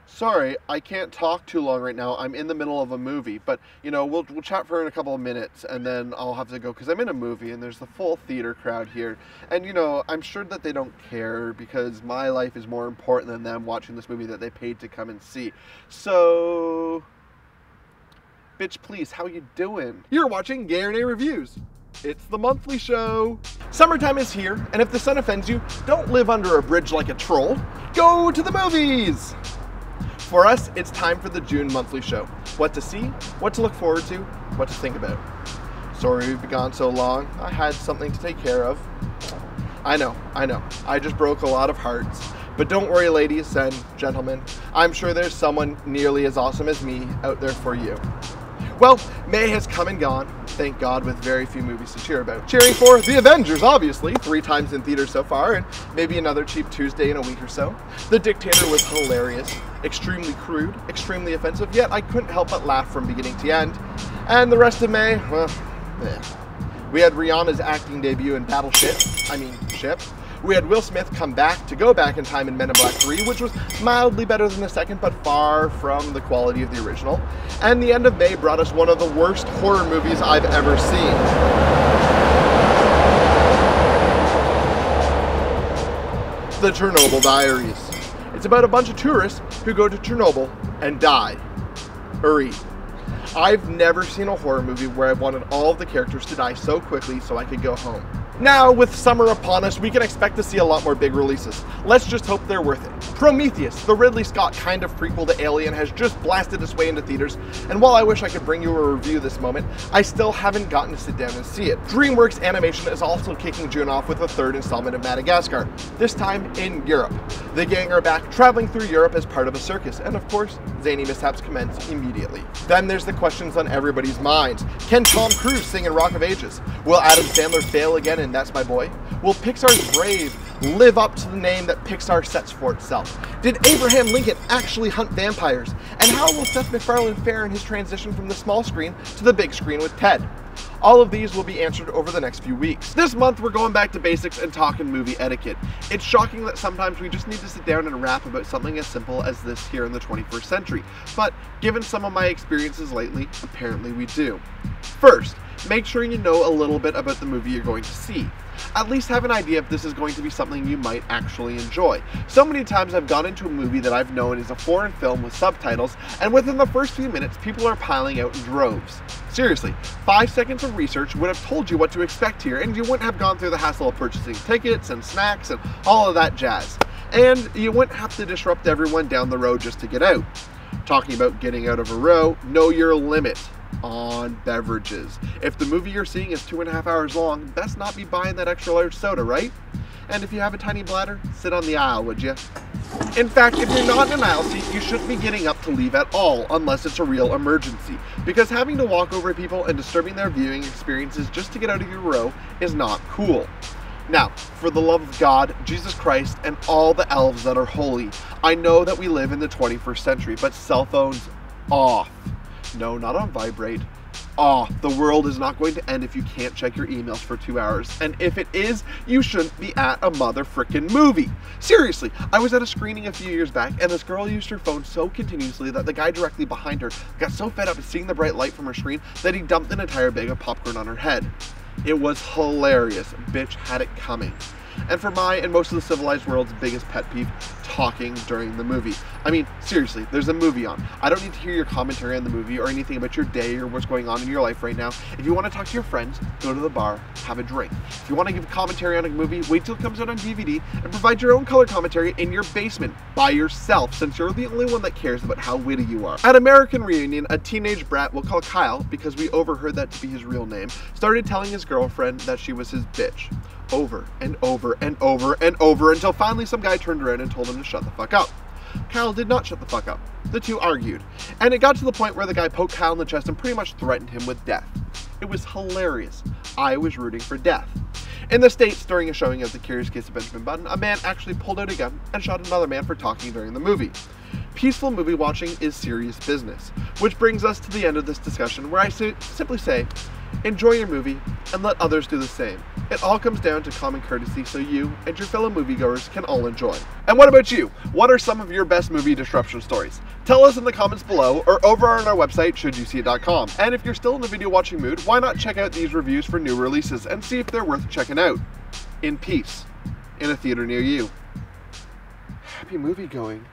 Sorry, I can't talk too long right now. I'm in the middle of a movie, but we'll chat for a couple of minutes and then I'll have to go because I'm in a movie and there's the full theater crowd here. And I'm sure that they don't care because my life is more important than them watching this movie that they paid to come and see. So, bitch, please, how you doing? You're watching Gay or Nay Reviews. It's the monthly show. Summertime is here, and if the sun offends you, don't live under a bridge like a troll. Go to the movies! For us, it's time for the June monthly show. What to see, what to look forward to, what to think about. Sorry we've been gone so long. I had something to take care of. I know. I just broke a lot of hearts. But don't worry, ladies and gentlemen. I'm sure there's someone nearly as awesome as me out there for you. Well, May has come and gone, thank God, with very few movies to cheer about. Cheering for The Avengers, obviously, 3 times in theaters so far, and maybe another cheap Tuesday in a week or so. The Dictator was hilarious, extremely crude, extremely offensive, yet I couldn't help but laugh from beginning to end. And the rest of May, well, we had Rihanna's acting debut in Battleship. We had Will Smith go back in time in Men in Black 3, which was mildly better than the second, but far from the quality of the original. And the end of May brought us one of the worst horror movies I've ever seen. The Chernobyl Diaries. It's about a bunch of tourists who go to Chernobyl and die. I've never seen a horror movie where I've wanted all of the characters to die so quickly so I could go home. Now, with summer upon us, we can expect to see a lot more big releases. Let's just hope they're worth it. Prometheus, the Ridley Scott kind of prequel to Alien, has just blasted its way into theaters, and while I wish I could bring you a review this moment, I still haven't gotten to sit down and see it. DreamWorks Animation is also kicking June off with a 3rd installment of Madagascar, this time in Europe. The gang are back traveling through Europe as part of a circus, and of course, zany mishaps commence immediately. Then there's the questions on everybody's minds. Can Tom Cruise sing in Rock of Ages? Will Adam Sandler fail again in That's My Boy? Will Pixar's Brave live up to the name that Pixar sets for itself? Did Abraham Lincoln actually hunt vampires? And how will Seth MacFarlane fare in his transition from the small screen to the big screen with Ted? All of these will be answered over the next few weeks. This month, we're going back to basics and talking movie etiquette. It's shocking that sometimes we just need to sit down and rap about something as simple as this here in the 21st century. But given some of my experiences lately, apparently we do. First, make sure you know a little bit about the movie you're going to see. At least have an idea if this is going to be something you might actually enjoy. So many times I've gone into a movie that I've known is a foreign film with subtitles, and within the first few minutes, people are piling out in droves. Seriously, 5 seconds of research would have told you what to expect here, and you wouldn't have gone through the hassle of purchasing tickets and snacks and all of that jazz. And you wouldn't have to disrupt everyone down the road just to get out. Talking about getting out of a row, know your limit on beverages. If the movie you're seeing is 2.5 hours long, best not be buying that extra large soda, right? And if you have a tiny bladder, sit on the aisle, would you? In fact, if you're not in an aisle seat, you shouldn't be getting up to leave at all, unless it's a real emergency. Because having to walk over people and disturbing their viewing experiences just to get out of your row is not cool. Now, for the love of God, Jesus Christ, and all the elves that are holy, I know that we live in the 21st century, but cell phones off. No, not on vibrate. The world is not going to end if you can't check your emails for 2 hours. And if it is, you shouldn't be at a mother frickin' movie. Seriously, I was at a screening a few years back and this girl used her phone so continuously that the guy directly behind her got so fed up at seeing the bright light from her screen that he dumped an entire bag of popcorn on her head. It was hilarious. Bitch had it coming. And for my and most of the civilized world's biggest pet peeve, talking during the movie. I mean, seriously, there's a movie on. I don't need to hear your commentary on the movie or anything about your day or what's going on in your life right now. If you want to talk to your friends, go to the bar, have a drink. If you want to give commentary on a movie, wait till it comes out on DVD and provide your own color commentary in your basement by yourself, since you're the only one that cares about how witty you are. At American Reunion, a teenage brat we'll call Kyle, because we overheard that to be his real name, started telling his girlfriend that she was his bitch. Over and over and over and over until finally some guy turned around and told him to shut the fuck up. Kyle did not shut the fuck up. The two argued, and it got to the point where the guy poked Kyle in the chest and pretty much threatened him with death. It was hilarious. I was rooting for death. In the States, during a showing of The Curious Case of Benjamin Button, a man actually pulled out a gun and shot another man for talking during the movie. Peaceful movie watching is serious business, which brings us to the end of this discussion where I simply say, enjoy your movie and let others do the same. It all comes down to common courtesy so you and your fellow moviegoers can all enjoy. And what about you? What are some of your best movie disruption stories? Tell us in the comments below or over on our website, shouldyousee.com. And if you're still in the video watching mood, why not check out these reviews for new releases and see if they're worth checking out. In peace, in a theater near you. Happy movie going.